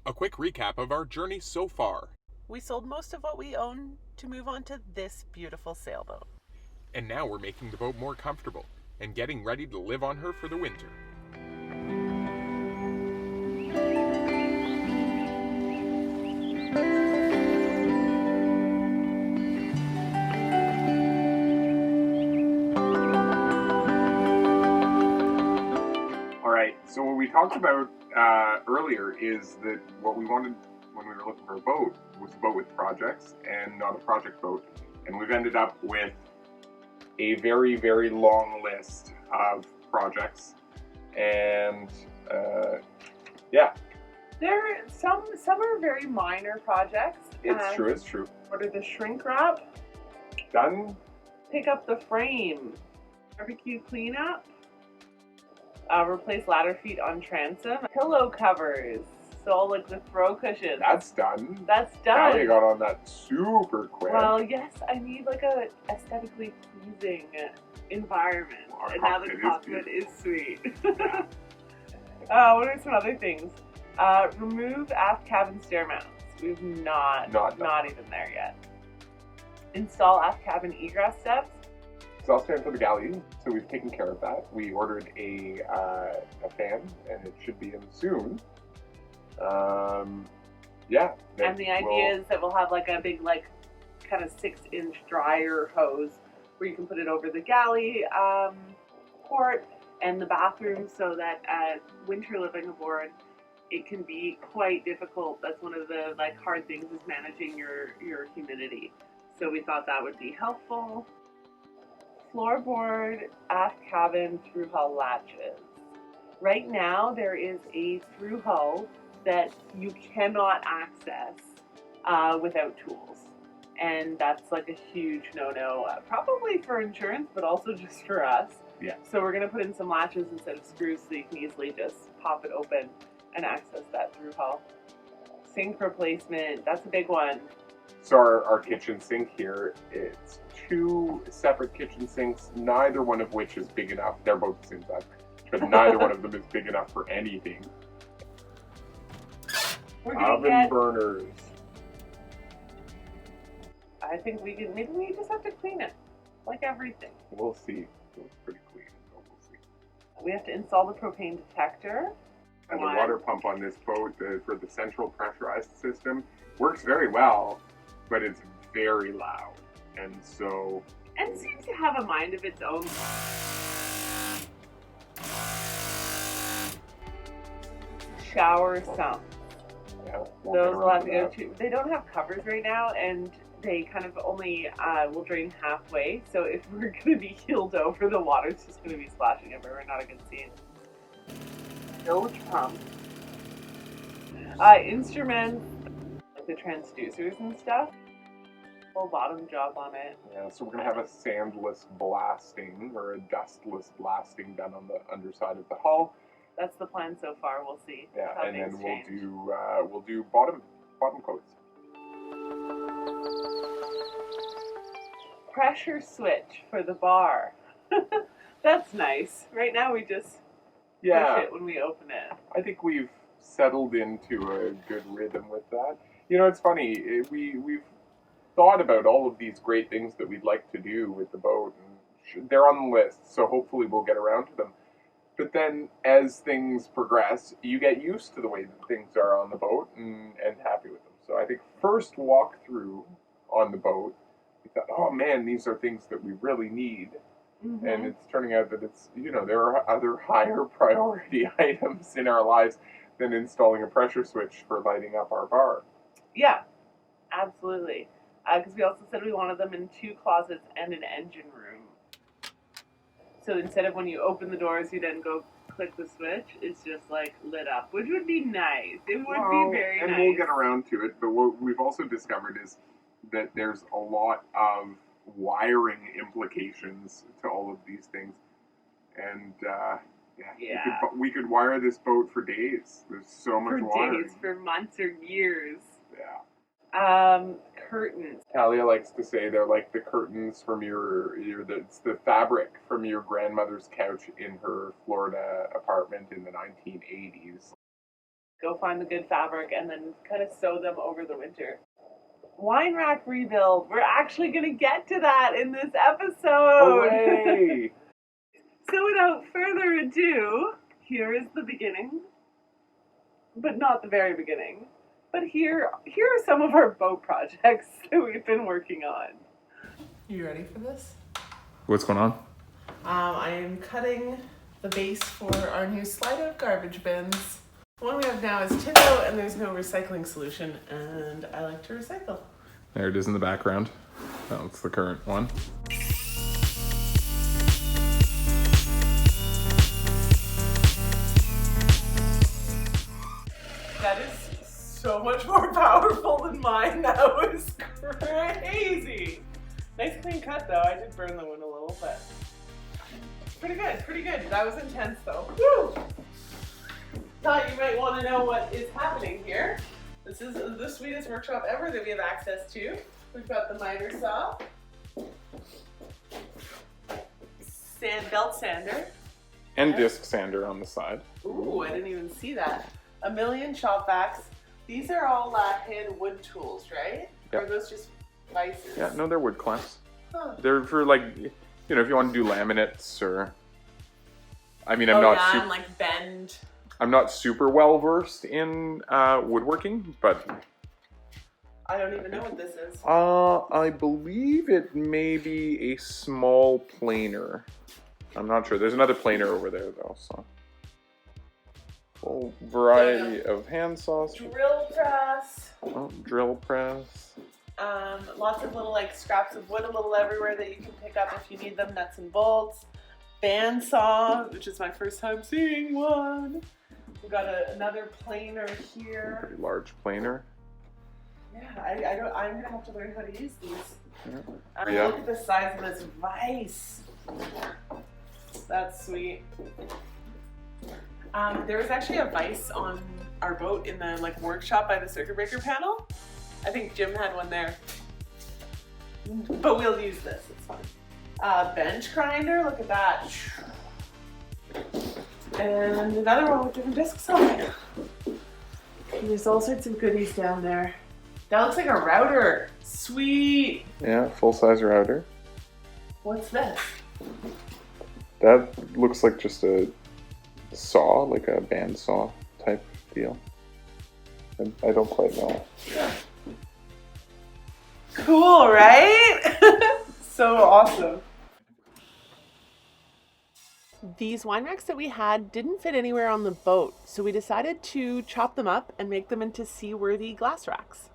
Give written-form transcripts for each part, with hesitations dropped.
A quick recap of our journey so far. We sold most of what we own to move on to this beautiful sailboat. And now we're making the boat more comfortable and getting ready to live on her for the winter. Alright, so what we talked about earlier is that what we wanted when we were looking for a boat was a boat with projects and not a project boat. And we've ended up with a very, very long list of projects. And yeah. Some are very minor projects. It's true. Order the shrink wrap. Done. Pick up the frame. Barbecue cleanup. Replace ladder feet on transom. Pillow covers. So all like the throw cushions. That's done. That's done. Talia got on that super quick. Well, yes, I need like a aesthetically pleasing environment. Well, and now the cockpit cockpit is sweet. Yeah. What are some other things? Remove aft cabin stair mounts. We've not even there yet. Install aft cabin egress steps. Exhaust fan for the galley, so we've taken care of that. We ordered a fan, and it should be in soon. Yeah. And the idea is that we'll have like a big, like, kind of 6-inch dryer hose where you can put it over the galley port and the bathroom, so that winter living aboard, it can be quite difficult. That's one of the like hard things, is managing your humidity. So we thought that would be helpful. Floorboard aft cabin thru-hull latches. Right now there is a thru-hull that you cannot access without tools, and that's like a huge no-no, probably for insurance, but also just for us. Yeah. So we're going to put in some latches instead of screws, so you can easily just pop it open and access that thru-hull. Sink replacement, that's a big one. So our kitchen sink here, it's 2 separate kitchen sinks, neither one of which is big enough. They're both the same size, but neither one of them is big enough for anything. Oven burners. I think maybe we just have to clean it, like everything. We'll see. It's pretty clean, but we'll see. We have to install the propane detector. And the water pump on this boat for the central pressurized system works very well, but it's very loud. And so... And seems to have a mind of its own. Shower sump. Yeah, those will have to go to... They don't have covers right now, and they kind of only will drain halfway. So if we're going to be heeled over, the water's just going to be splashing everywhere. Not a good scene. Bilge pump. Instruments, like the transducers and stuff. Full bottom job on it. Yeah, so we're going to have a sandless blasting, or a dustless blasting, done on the underside of the hull. That's the plan so far. We'll see. Yeah, how and then change. we'll do bottom coats. Pressure switch for the bar. That's nice. Right now we just push it when we open it. I think we've settled into a good rhythm with that. You know, it's funny. We've thought about all of these great things that we'd like to do with the boat, and they're on the list. So hopefully we'll get around to them. But then, as things progress, you get used to the way that things are on the boat and happy with them. So I think first walkthrough on the boat, we thought, oh man, these are things that we really need. Mm-hmm. And it's turning out that it's, you know, there are other higher priority items in our lives than installing a pressure switch for lighting up our bar. Yeah, absolutely. Because we also said we wanted them in 2 closets and an engine room. So instead of when you open the doors, you then go click the switch, it's just like lit up, which would be nice. It would be very nice. And we'll get around to it, but what we've also discovered is that there's a lot of wiring implications to all of these things. And we could wire this boat for days. There's so much wiring. For days, for months or years. Yeah. Curtains. Talia likes to say they're like the curtains from it's the fabric from your grandmother's couch in her Florida apartment in the 1980s. go find the good fabric, and then kind of sew them over the winter. Wine rack rebuild. We're actually going to get to that in this episode. Hooray! So without further ado, here is the beginning. But not the very beginning. But here are some of our boat projects that we've been working on. You ready for this? What's going on? I am cutting the base for our new slide-out garbage bins. The one we have now is tip out and there's no recycling solution, and I like to recycle. There it is in the background. That's the current one. That is so much more powerful than mine. That was crazy. Nice clean cut though. I did burn the one a little, but pretty good, pretty good. That was intense though. Woo! Thought you might want to know what is happening here. This is the sweetest workshop ever that we have access to. We've got the miter saw, belt sander, And disc sander on the side. ooh, I didn't even see that. A million chop backs. These are all hand wood tools, right? Yep. Or are those just vices? Yeah, no, they're wood clamps. Huh. They're for like, you know, if you want to do laminates or. I mean, and like bend. I'm not super well versed in woodworking, but I don't even know what this is. I believe it may be a small planer. I'm not sure. There's another planer over there though, so. Full variety of hand saws. Drill press. Oh, drill press. Lots of little like scraps of wood a little everywhere that you can pick up if you need them. Nuts and bolts. Bandsaw, which is my first time seeing one. We've got another planer here. Pretty large planer. Yeah, I'm gonna have to learn how to use these. Yeah. Yeah. Look at the size of this vise. That's sweet. There was actually a vise on our boat in the like workshop by the circuit breaker panel. I think Jim had one there. But we'll use this, it's fine. Bench grinder, look at that. And another one with different discs on it. There's all sorts of goodies down there. That looks like a router. Sweet. Yeah, full-size router. What's this? That looks like just a saw, like a bandsaw type deal. I don't quite know. Cool, right? So awesome. These wine racks that we had didn't fit anywhere on the boat, so we decided to chop them up and make them into seaworthy glass racks.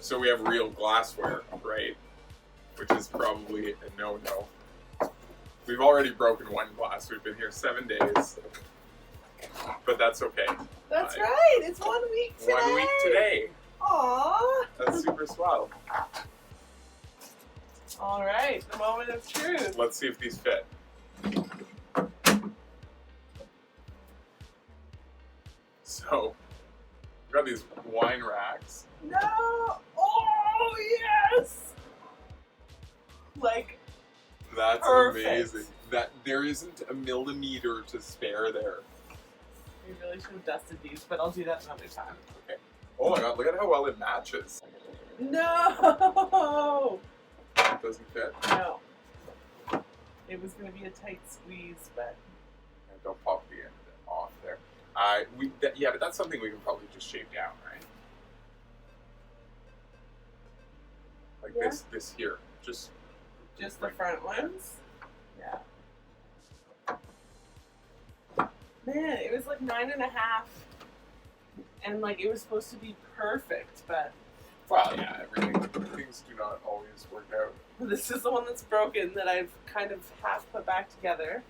So we have real glassware, right? Which is probably a no-no. We've already broken one glass. We've been here 7 days. But that's okay. That's right. It's 1 week today. 1 week today. Aww. That's super swell. All right. The moment of truth. Let's see if these fit. So, we've got these wine racks. No. Oh, yes. Like, That's perfect. amazing. That there isn't a millimeter to spare there. we really should have dusted these, but I'll do that another time. Okay. Oh my god, look at how well it matches. No. It doesn't fit. No. It was going to be a tight squeeze, but Don't pop the end off there. Yeah, but that's something we can probably just shape down, right? Like Yeah. this here. Just the front ones. Yeah. Man, it was like 9.5, and like it was supposed to be perfect, but well, yeah, things do not always work out. this is the one that's broken that I've kind of half put back together.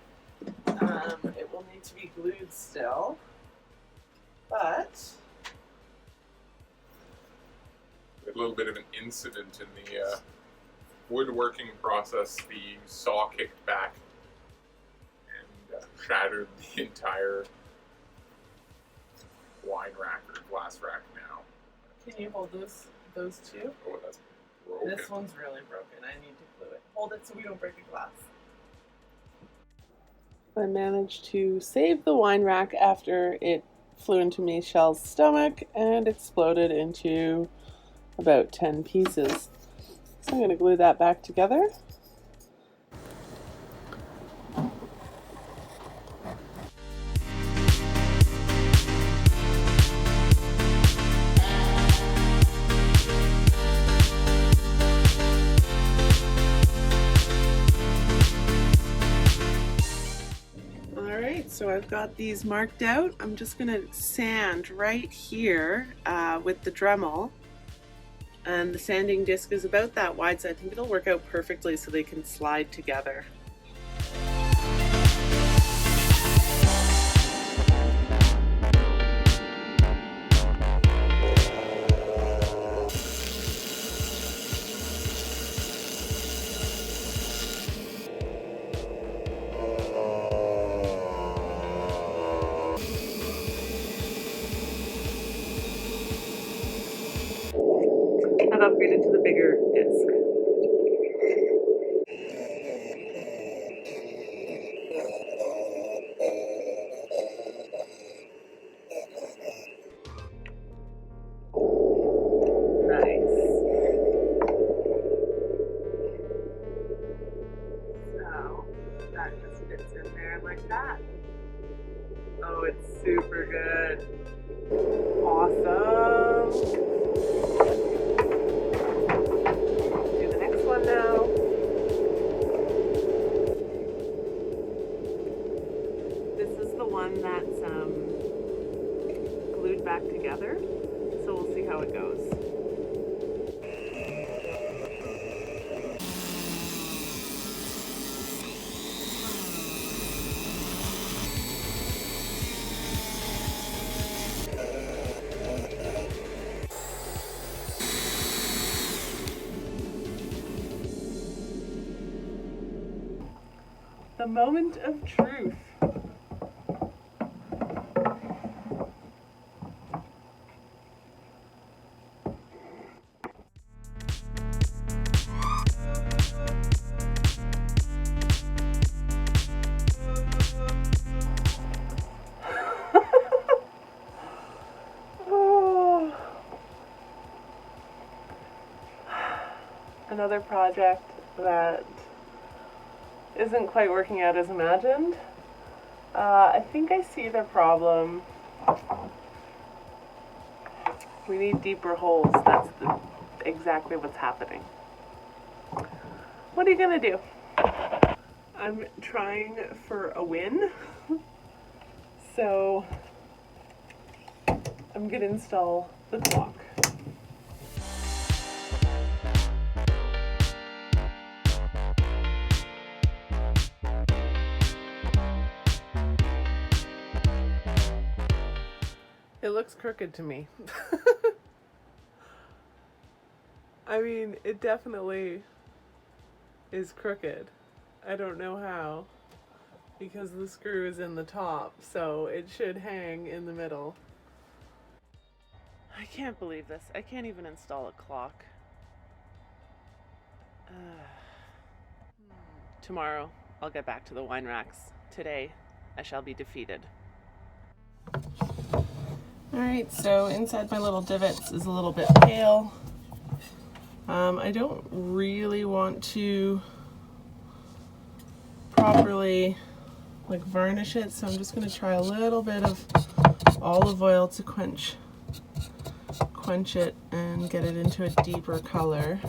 It will need to be glued still, but A little bit of an incident in the woodworking process. The saw kicked back and shattered the entire wine rack or glass rack now. can you hold those two? Oh, that's broken. This one's really broken. I need to glue it. Hold it so we don't break a glass. I managed to save the wine rack after it flew into Michel's stomach and exploded into about 10 pieces. So I'm going to glue that back together. So I've got these marked out. I'm just going to sand right here with the Dremel. And the sanding disc is about that wide, so I think it'll work out perfectly so they can slide together. I've upgraded to the bigger disc. Nice. So that just fits in there like that. Oh, it's super good. Awesome. One now. This is the one that's glued back together, so we'll see how it goes. The moment of truth. Oh. Another project that isn't quite working out as imagined. I think I see the problem. We need deeper holes. That's exactly what's happening. What are you gonna do? I'm trying for a win. So I'm gonna install the clock. It looks crooked to me. I mean, it definitely is crooked. I don't know how, because the screw is in the top, so it should hang in the middle. I can't believe this. I can't even install a clock. Tomorrow, I'll get back to the wine racks. Today, I shall be defeated. Alright, so inside my little divots is a little bit pale. I don't really want to properly varnish it, so I'm just going to try a little bit of olive oil to quench it and get it into a deeper color.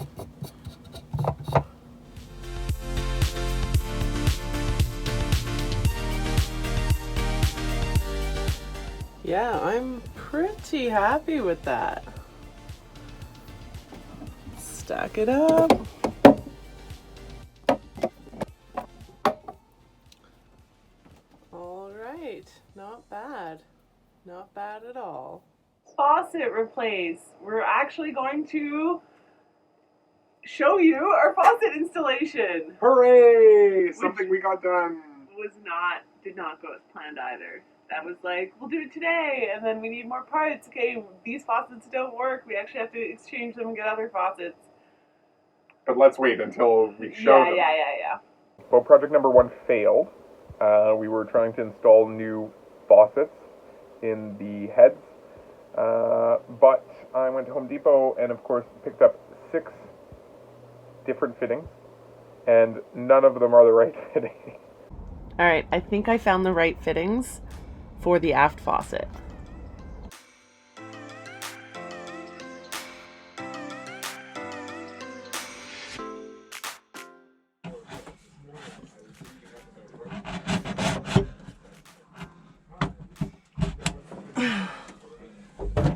Yeah, I'm pretty happy with that. Stack it up. All Not bad. Not bad at all. Faucet replace. We're actually going to show you our faucet installation. Hooray! Something we got done. Did not go as planned either. That was like, we'll do it today, and then we need more parts. Okay, these faucets don't work. We actually have to exchange them and get other faucets. But let's wait until we show them. Yeah. Well, project number 1 failed. We were trying to install new faucets in the heads, but I went to Home Depot and, of course, picked up 6 different fittings, and none of them are the right fitting. All right, I think I found the right fittings for the aft faucet.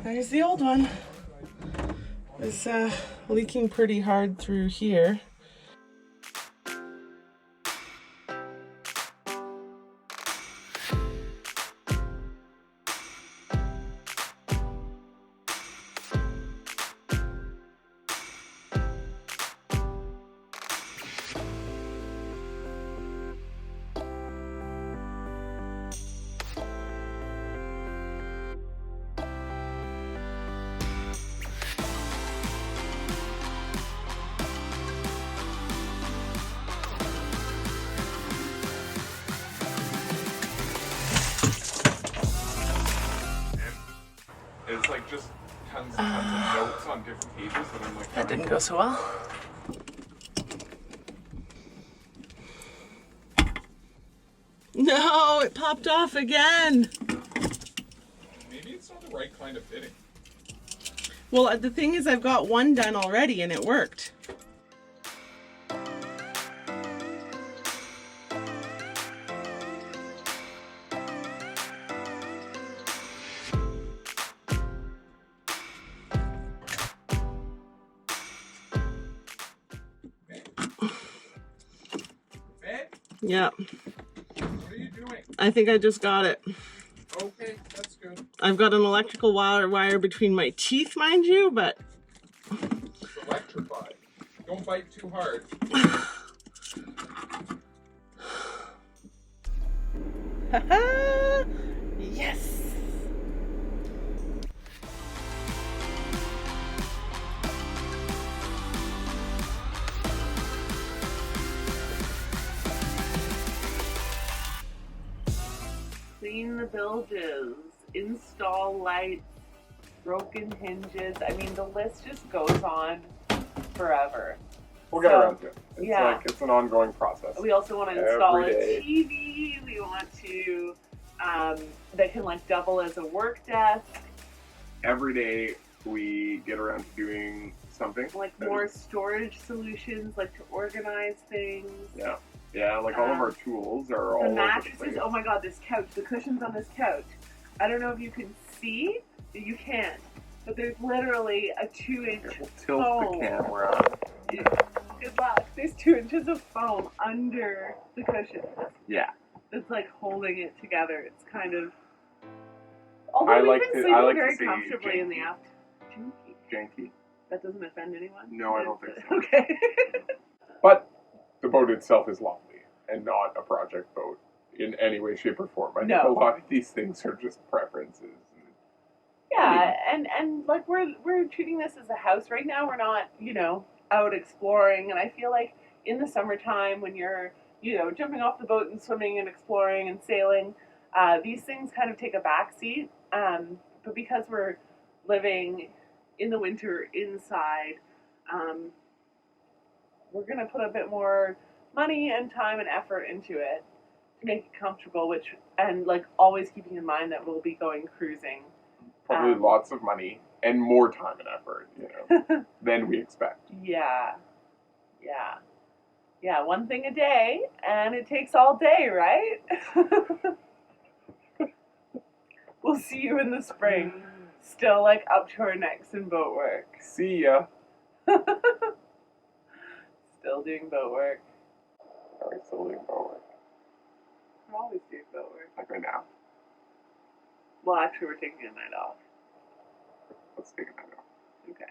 There's the old one. It's leaking pretty hard through here. It's like just tons and tons of notes on different pages, and I'm like, That didn't go so well. No, it popped off again. maybe it's not the right kind of fitting. Well, the thing is, I've got one done already and it worked. Ben, Yeah, what are you doing? I think I just got it. Okay, that's good. I've got an electrical wire between my teeth, mind you, but It's electrified. Don't bite too hard. yes! Clean the bilges, install lights, broken hinges. I mean, the list just goes on forever. We'll get around to it. It's yeah. like it's an ongoing process. We also want to install Every a day. TV. We want to that can like double as a work desk. Every day we get around to doing something. Like more storage solutions, like to organize things. Yeah. Yeah, like all of our tools are all The over mattresses. place. Oh my god, this couch, the cushions on this couch. I don't know if you can see. You can't. But there's literally a 2-inch Here, we'll tilt foam. the camera. Good luck. There's 2 inches of foam under the cushions. Yeah. It's like holding it together. It's kind of. Although I we've like been to- sleeping I like to very say comfortably in the janky. aft. Janky. Janky. That doesn't offend anyone? No, I don't think so. Okay. But the boat itself is lovely and not a project boat in any way, shape, or form. I think No. a lot of these things are just preferences. Yeah, and like we're treating this as a house right now. We're not, out exploring. And I feel like in the summertime when you're, jumping off the boat and swimming and exploring and sailing, these things kind of take a backseat. But because we're living in the winter inside, we're gonna put a bit more money and time and effort into it to make it comfortable. And like always keeping in mind that we'll be going cruising. Probably lots of money and more time and effort, than we expect. Yeah. One thing a day, and it takes all day, right? We'll see you in the spring. Still like up to our necks in boat work. See ya. Still doing boat work. Are we still doing boat work? I'm always doing boat work. Like right now. Well, actually, we're taking a night off. Let's take a night off. Okay.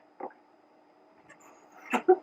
Okay.